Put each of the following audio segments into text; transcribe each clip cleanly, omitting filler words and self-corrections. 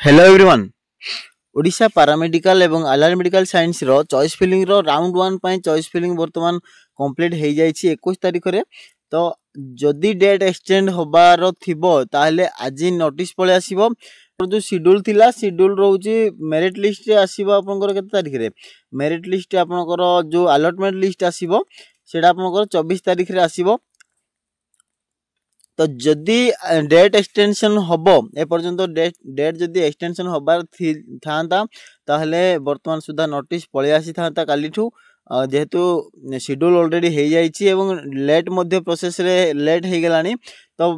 Hello everyone. Odisha paramedical एवं आलार medical science रो choice filling रो round 1 पई choice filling वर्तमान complete हो जाई 21 तारिख रे। तो जदि डेट एक्सटेंड होबार थिबो ताहले आज नोटिस पळे आसीबो। जो शेड्यूल थिला शेड्यूल रहउची मेरिट लिस्ट रे आसीबो आपनकर केते तारिख रे। मेरिट लिस्ट आपनकर जो अलॉटमेंट लिस्ट आसीबो सेटा आपनकर 24 तारिख रे आसीबो। तो जदि डेट एक्सटेंशन हबो ए पर्यंत डेट जदि एक्सटेंशन होबार थांता ताहले वर्तमान सुधा नोटिस पळे आसी थांता कालीठू जेहेतु शेड्यूल ऑलरेडी हो जाइछि एवं लेट मध्य प्रोसेस रे लेट हो गलानी। तो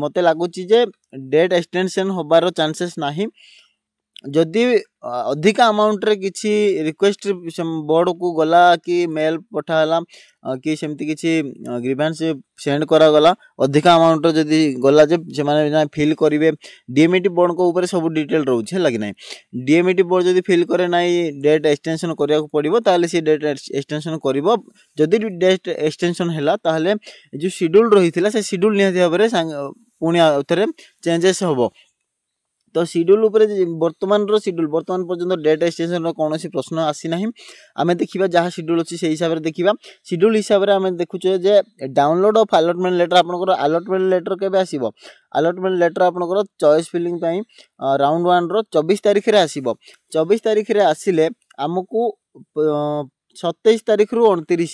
मते लागुछि जे डेट एक्सटेंशन होबार चांसेस नाही। जदि अधिक अमाउंट रे किछि रिक्वेस्ट बोर्ड को गला कि मेल पठाला कि सेमती किछि ग्रीवेंस सेंड करा गला अधिक अमाउंट रे जदि गला जे से माने फिल करिवे डीएमईटी बोर्ड को ऊपर सब डिटेल रहउछि लागि नै। डीएमईटी बोर्ड जदि फिल करे नै डेट एक्सटेंशन करिया को पड़िबो ताले से डेट एक्सटेंशन करिवो। जदि डेट एक्सटेंशन हैला ताले जो शेड्यूल रहिथिला से शेड्यूल निहाती भाबरे पुणी आउथरे चेंजेस होबो। तो शेड्यूल ऊपर वर्तमान वर्तमान पर्यंत डेट एक्सटेंशन रो कोनोसी प्रश्न आसी नाही। आमे देखिबा जहा शेड्यूल अछि सेही हिसाब रे देखिबा। शेड्यूल हिसाब रे आमे देखुछे जे डाउनलोड ऑफ अलॉटमेंट लेटर आपनकर अलॉटमेंट लेटर केबे आसीबो। अलॉटमेंट लेटर आपनकर चॉइस फिलिंग पई राउंड 1 रो 24 तारिख रे आसीबो। 24 तारिख रे आसीले हमकु 27 तारिख रु 29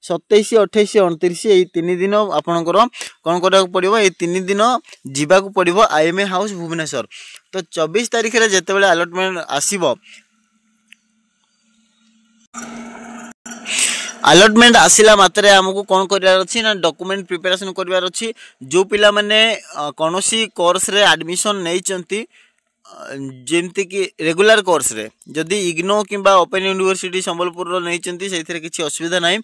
27 28 29 ए 3 दिन आपनकर कोन करा पड़िबो। ए 3 दिन जीवा को पड़िबो आईएमए हाउस भुवनेश्वर। तो 24 तारिख रे जते बेले अलॉटमेंट आसीबो अलॉटमेंट आसिला मात्रे हमकु कोन करियार अछि ना डॉक्यूमेंट प्रिपरेशन करिवार अछि। जो पिला माने कोनोसी कोर्स रे एडमिशन नै चंती जेमती कि रेगुलर कोर्स रे जदि इग्नो किंबा ओपन यूनिवर्सिटी संबलपुर रो नै चंती सेथिरे किछि असुविधा नै।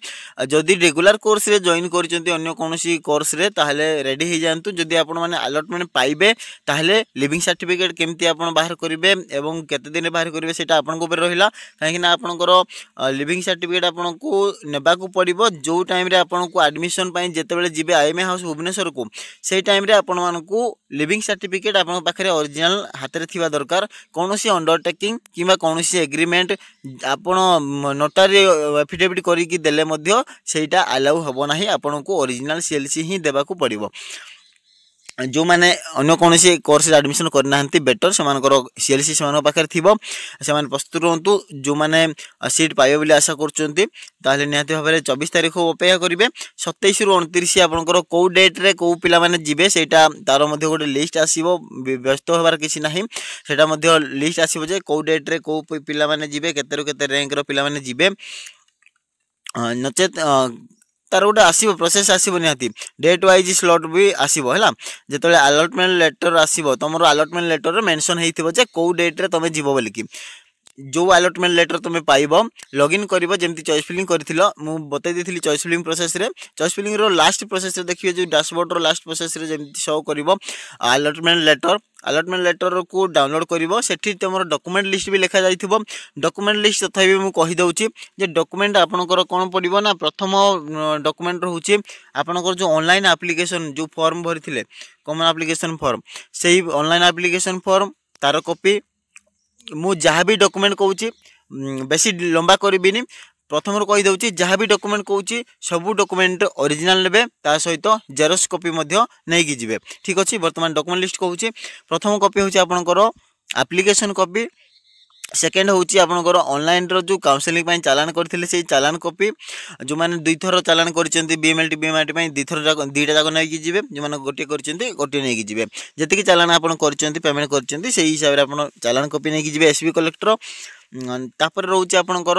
जदि रेगुलर कोर्स रे जॉइन करिसंती अन्य कोनोसी कोर्स रे ताहले रेडी हे जानतु। जदि आपण माने अलॉटमेंट पाइबे ताहले लिविंग सर्टिफिकेट केमती आपण बाहर करिवे एवं केते दिन बाहर करिवे सेटा आपण को ऊपर रहिला। काहे कि आपनकर लिविंग सर्टिफिकेट आपण को नेबा को पड़िबो जो टाइम रे आपण को एडमिशन पई जते बेले जिबे आईएमए हाउस भुवनेश्वर को सेही टाइम रे आपण मान को लिविंग सर्टिफिकेट आपण पाखरे ओरिजिनल हाथ रे थिबा दरकार। कोनोसी अंडरटेकिंग किबा कोनोसी एग्रीमेंट आपण नोटारी एफिडेविट करी कि देले मध्य सेटा अलाउ हबो नाही। आपण को ओरिजिनल सीएलसी ही देबा को पड़िबो। जो माने अन्य कोनोसी कोर्स रे एडमिशन करना हंती बेटर सेमानकर सीएलसी सेमान पाखर थिबो सेमान प्रस्तुत रहंतु। जो माने सीट पाइबे बोली आशा करचंती ताले निहाती भाबरे 24 तारिख को अपेक्षा करिवे। 27 रु 29 आपनकर को डेट रे को पिला माने जिवे सेटा तार मध्ये गोटे लिस्ट आसीबो। व्यस्त होबार किछि नाही सेटा मध्ये लिस्ट आसीबो जे को डेट रे को पिला माने जिवे केते रु केते रैंक रो पिला माने जिवे नचेत तार गोटे आसीबो प्रोसेस आसीबो निहाती डेट वाइज स्लॉट भी आसीबो हैला। जेतले अलॉटमेंट लेटर आसीबो तमरो अलॉटमेंट लेटर रे मेंशन हेइथिबो जे को डेट रे तमे जिवो बोली कि जो अलॉटमेंट लेटर तुम पाइबो लॉगिन करिवो। जेमती चॉइस फिलिंग करथिलो मु बतै देथिली चॉइस फिलिंग प्रोसेस रे। चॉइस फिलिंग रो लास्ट प्रोसेस रे देखिए जो डैशबोर्ड रो लास्ट प्रोसेस रे जेमती शो करिवो अलॉटमेंट लेटर को डाउनलोड करिवो। सेठी तमरो डॉक्यूमेंट लिस्ट भी लिखा जाइथिबो। डॉक्यूमेंट लिस्ट तथापि मु कहि दउची जे डॉक्यूमेंट आपनकर कोन पडिबो ना प्रथम डॉक्यूमेंट रहउची आपनकर जो ऑनलाइन एप्लीकेशन जो फॉर्म भरिथिले कॉमन एप्लीकेशन फॉर्म सेही ऑनलाइन एप्लीकेशन फॉर्म तार कॉपी मु जहाँ भी डॉक्यूमेंट कहूँ बेसी लंबा करिबिनी प्रथम कही दउची जहाँ भी डॉक्यूमेंट कहूँ सबू डॉक्यूमेंट ओरिजिनल नेबे ता सहित जेरोक्स कॉपी मध्य नै कि जिवे। ठीक अछि वर्तमान डॉक्यूमेंट लिस्ट कहूँ प्रथम कॉपी होची आपनकर एप्लीकेशन कॉपी सेकेंड होची आपनकर ऑनलाइन रो जो काउंसलिंग पई चालान करथिले से चालान कॉपी जो माने दुई थरो चालान करचंती बीएमएलटी बीएमआरटी पई दुईटा जाको नै कि जिवे जो माने गोटे करचंती गोटे नै कि जिवे जति कि चालान आपन करचंती पेमेंट करचंती सेही हिसाब रे आपन चालान कॉपी नै कि जिवे एसबी कलेक्टर। तापर रहउची आपनकर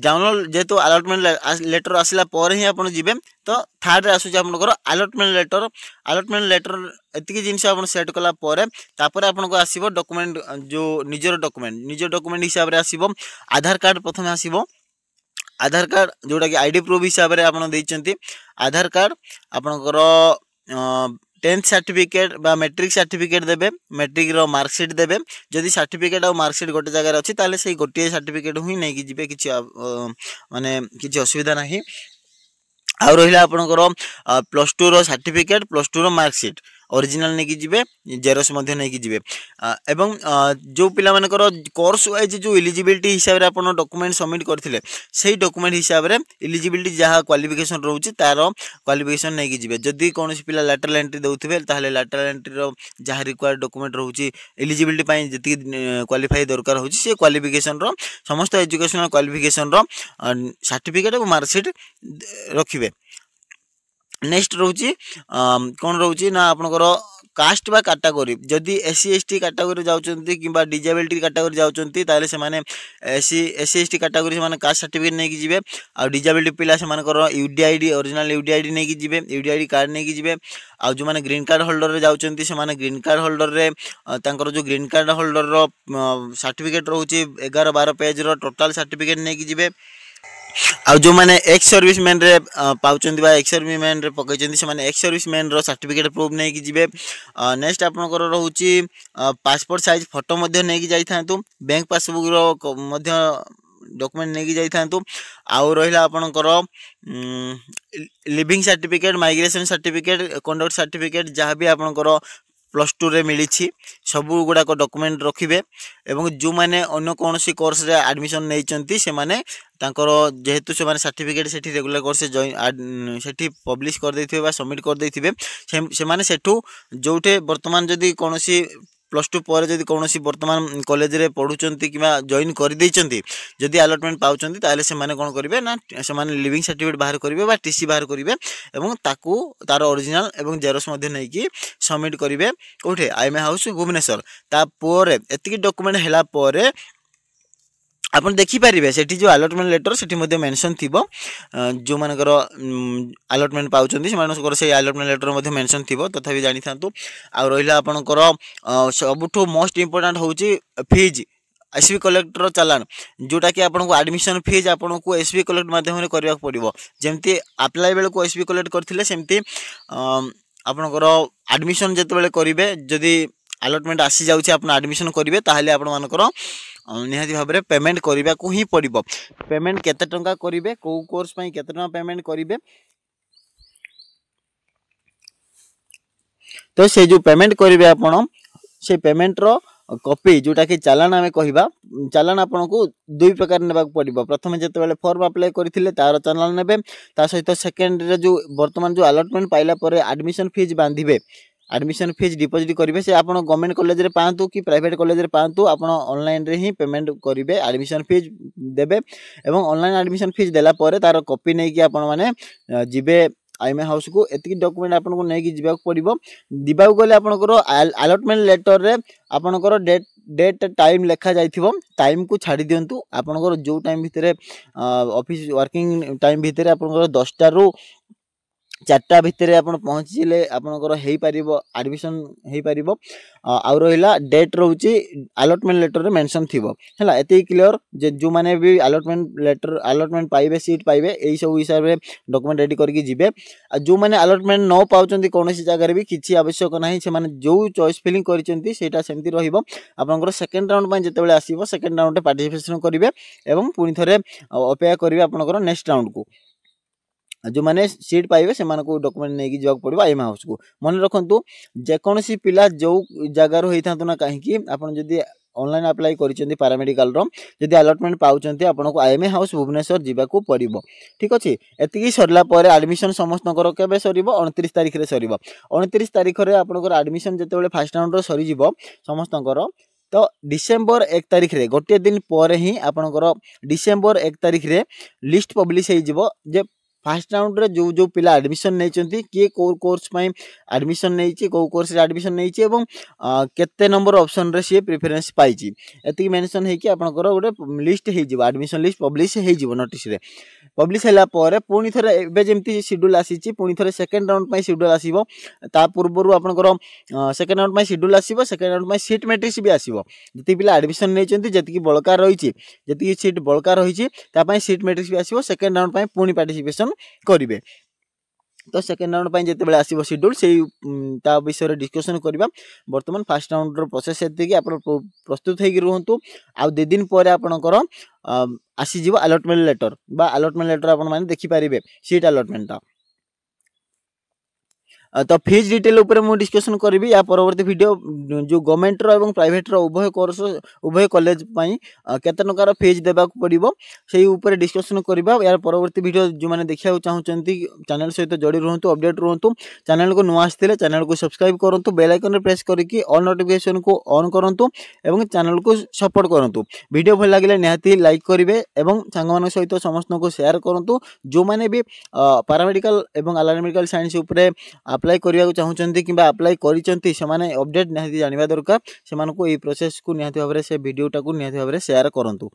डाउनलोड जेतो अलॉटमेंट लेटर आसिला पर ही आपन जिवे। तो थर्ड रे आसुची आपनकर अलॉटमेंट लेटर एतिकी जिंस आपन सेट कला पर तापर आपन को आसीबो डॉक्यूमेंट जो निजर डॉक्यूमेंट हिसाब रे आसीबो। आधार कार्ड प्रथम आसीबो। आधार कार्ड जोटा कि आईडी प्रूफ हिसाब रे आपन दैचंती आधार कार्ड आपनकर 10th सर्टिफिकेट बा मैट्रिक सर्टिफिकेट देबे मैट्रिक रो मार्कशीट देबे। जदि सर्टिफिकेट और मार्कशीट गोटे जगह अछि ताले सेही गोटे सर्टिफिकेट हुई नै कि जिवे किछि माने किछि असुविधा नाही। आ रहिला आपनकर +2 रो सर्टिफिकेट +2 रो मार्कशीट ओरिजिनल नहीं जिबे जेरोस मध्य नहीं जिबे एवं जो पिला मानकर कोर्स वाइज जो एलिजिबिलिटी हिसाब रे आपण डॉक्यूमेंट सबमिट करथिले सेही डॉक्यूमेंट हिसाब रे एलिजिबिलिटी जहाँ क्वालिफिकेशन रहउची तार क्वालिफिकेशन नहीं जिबे जदि कोनोसी पिला लैटरल एंट्री दउथिबे ताहले लैटरल एंट्री रो जहाँ रिक्वायर्ड डॉक्यूमेंट रहउची एलिजिबिलिटी पई जति क्वालिफाई दरकार होची से क्वालिफिकेशन रो समस्त एजुकेशनल क्वालिफिकेशन रो सर्टिफिकेट और मार्कशीट रखिबे। नेक्स्ट रोची कौन रोची ना आपनकर कास्ट बा कैटेगरी जदि एससी एसटी कैटेगरी जाउचंती किबा डिजेबिलिटी कैटेगरी जाउचंती ताले से माने एससी एसटी कैटेगरी से माने कास्ट सर्टिफिकेट नै कि जिवे आ डिजेबिलिटी पिला से मानकर यूडीआईडी ओरिजिनल यूडीआईडी नै कि जिवे यूडीआईडी कार्ड नै कि जिवे आ जो माने ग्रीन कार्ड होल्डर रे जाउचंती से माने ग्रीन कार्ड होल्डर रे तांकर जो ग्रीन कार्ड होल्डर रो सर्टिफिकेट रहउची 11 12 पेज रो टोटल सर्टिफिकेट नै कि जिवे आ जो माने एक्स सर्विसमैन रे पाउचंती बा एक्स सर्विसमैन रे पकैचंती से माने एक्स सर्विसमैन रो सर्टिफिकेट प्रूफ नै कि जिवे। नेक्स्ट आपनकर रहउची पासपोर्ट साइज फोटो मध्ये नै कि जाई थांतु बैंक पासबुक रो मध्ये डॉक्यूमेंट नै कि जाई थांतु आ रहिला आपनकर leaving certificate migration certificate conduct certificate जहाँ भी आपनकर +2 रे मिली सबू गुड़ा डॉक्यूमेंट रखिबे एवं जो माने अन्य कौन सी कोर्स रे एडमिशन नै चंती से माने तांकर जेहेतु से माने सर्टिफिकेट सेठी रेगुलर कोर्स जॉइन सेठी पब्लिश कर देथिबे बा सबमिट कर देथिबे से माने सेठू जोठे वर्तमान जदी कौन सी +2 पर जदी कौन सी वर्तमान कॉलेज रे पढुचंती किबा जॉइन कर देइचंती जदी अलॉटमेंट पाउचंती ताले से माने कोन करिवे ना से माने लिविंग सर्टिफिकेट बाहर करिवे बा टीसी बाहर करिवे एवं ताकू तार ओरिजिनल एवं जेरोस मध्ये नै कि सबमिट करिवे कोठे आईएमए हाउस भुवनेश्वर ता पोरे एतिकी डॉक्यूमेंट हैला पोरे आपण देखि पारिबे सेठी जो अलॉटमेंट लेटर सेठी मध्ये मेंशन थिबो जो मानकर अलॉटमेंट पाउचंती से मानकर से अलॉटमेंट लेटर मध्ये मेंशन थिबो तथापि जानि थांतु आ रहिला आपनकर सबठो मोस्ट इंपोर्टेंट होची फीज एसबी कलेक्टर चालान जोटा कि आपन को एडमिशन फीज आपन को एसबी कलेक्ट माध्यम रे करबा पड़िबो जेमती अप्लाई बेल को एसबी कलेक्ट करथिले सेमती आपनकर एडमिशन जते बेले करिवे जदी अलॉटमेंट आसी जाउची आपन एडमिशन करिवे ताहले आपन मानकर निहाती भाव में पेमेंट करने को ही पड़ो पेमेंट केते टंका करिवे को कोर्स पई केते टंका पेमेंट करिवे तो से जो पेमेंट करिवे आपण से पेमेंट रो कॉपी जोटा कि चालान आमे कहिबा चालान आपन को दुई प्रकार नेबा पड़िबो प्रथम जते बेले फॉर्म अप्लाई करथिले तार चालान नेबे ता सहित सेकंड रे जो वर्तमान जो अलॉटमेंट पाइला परे एडमिशन फीस बांधिबे एडमिशन फीस डिपॉजिट करिवे से आपण गवर्नमेंट कॉलेज रे पांतु कि प्राइवेट कॉलेज रे पांतु आपण ऑनलाइन रे ही पेमेंट करिवे एडमिशन फीस देबे एवं ऑनलाइन एडमिशन फीस देला परे तार कॉपी नै कि आपण माने जिबे आईएमए हाउस को एतिकी डॉक्यूमेंट आपन को नै कि जिबा पड़िबो दिबाउ गले आपन को अलॉटमेंट लेटर रे आपन को डेट टाइम लिखा जाइथिबो टाइम को छाडी दियंतु आपन को जो टाइम भितरे ऑफिस वर्किंग टाइम भितरे आपन को 10 टा रु 4टा भितर आप पहुँचले आपंकर हो पार एडमिशन हो पार आ रहा डेट रोचे अलॉटमेंट लेटर रे मेंशन थी है ये क्लियर जे जो मैंने भी अलॉटमेंट पाइबे सीट पाइबे यही सब हिसाब से डॉक्यूमेंट रेडी करके जिबे जो मैंने अलॉटमेंट न पाउचंती कौन जगह भी किसी आवश्यक नहीं से जो चॉइस फिलिंग करछंती सेटा सेमती रहिबो आपनकर सेकंड राउंड पय जेतेबेले आसीबो सेकंड राउंड रे पार्टिसिपेशन करिवे एवं पुनी थरे अपेक्षा करिवे आपनकर नेक्स्ट राउंड को जो मैंने सीट पाइबे से मानको डॉक्यूमेंट नहीं जाक पड़ो आईएमए हाउस को मन रखु जेकोसी पिला जो जगार होता ना कहीं आपन जदि ऑनलाइन अप्लाई करिसेंती पैरामेडिकल रो जदि अलॉटमेंट पाउचंती आपनको आईएमए हाउस भुवनेश्वर जीवाकू पड़िबो ठीक अछि एतिकी सरला परे एडमिशन समस्तनकर केबे सरीबो 29 तारिख रे सरीबो 29 तारिख रे आपनकर एडमिशन जेतेबेले फर्स्ट राउंड रो सरी जीवो समस्तनकर तो डिसेंबर 1 तारिख रे गोटे दिन पर ही आपनकर डिसेंबर 1 तारिख रे लिस्ट पब्लिश हो जीवो जे फर्स्ट राउंड रे जो जो पिला एडमिशन नहीं चंती किए को कोर्स पई एडमिशन नहीं ची को कोर्स रे एडमिशन नहीं ची एवं केते नंबर ऑप्शन रे सी प्रेफरेंस पाई ची एति मेंशन हे कि आपनकर गोटे लिस्ट हे जीवो एडमिशन लिस्ट पब्लिश हे जीवो नोटिस रे पब्लिश हैला परे पुनी थरे एबे जेमती शेड्यूल आसी ची पुनी थरे सेकंड राउंड पई शेड्यूल आसीबो ता पूर्वरु आपनकर सेकंड राउंड पई शेड्यूल आसीबो सेकंड राउंड पई सीट मैट्रिक्स भी आसीबो जति पिला एडमिशन नहीं चंती जति की बळका रही ची जति की सीट बळका रही ची ता पई सीट मैट्रिक्स भी आसीबो सेकंड राउंड पई पुनी पार्टिसिपेशन करिवे तो सेकंड राउंड पई जेते बेले आसीबो शेड्यूल सेही ता विषय रे डिस्कशन करबा वर्तमान फर्स्ट राउंड रो प्रोसेस हेते कि आपण प्रस्तुत हेकि रहंतु आ दे दिन परे आपनकर आसी जीवो अलॉटमेंट लेटर बा अलॉटमेंट लेटर आपण माने देखि पारिबे सीट अलॉटमेंट ता तो फीस डिटेल उपर मु डिस्कसन करी या परवर्ती वीडियो जो गवर्नमेंट रो एवं प्राइवेट रो उभय कोर्स उभय कॉलेज पई केते टंकार फीस देबा पड़िबो सेही ऊपर डिस्कसन करबा। यार परवर्ती वीडियो जो माने देखिया चाहउचंती चैनल सहित जोड़ी रहंतु अपडेट रहंतु। चैनल को नुआ आस्थिले चैनल को सब्सक्राइब करंतु बेल आइकन रे प्रेस करके ऑल नोटिफिकेशन को ऑन करंतु एवं चैनल को सपोर्ट करंतु। वीडियो भल लागिले निहाती लाइक करिवे एवं सांग मान सहित समस्त को शेयर करंतु। जो माने भी पैरामेडिकल एवं एनाटॉमिकल साइंस ऊपर अप्लाई करिया चाहउचंती किबा अप्लाई करिसंती से माने अपडेट निहाती जानिबा दरकार। से मानको ए प्रोसेस को निहाती भाबरे से वीडियोटा को निहाती भाबरे शेयर करंतु।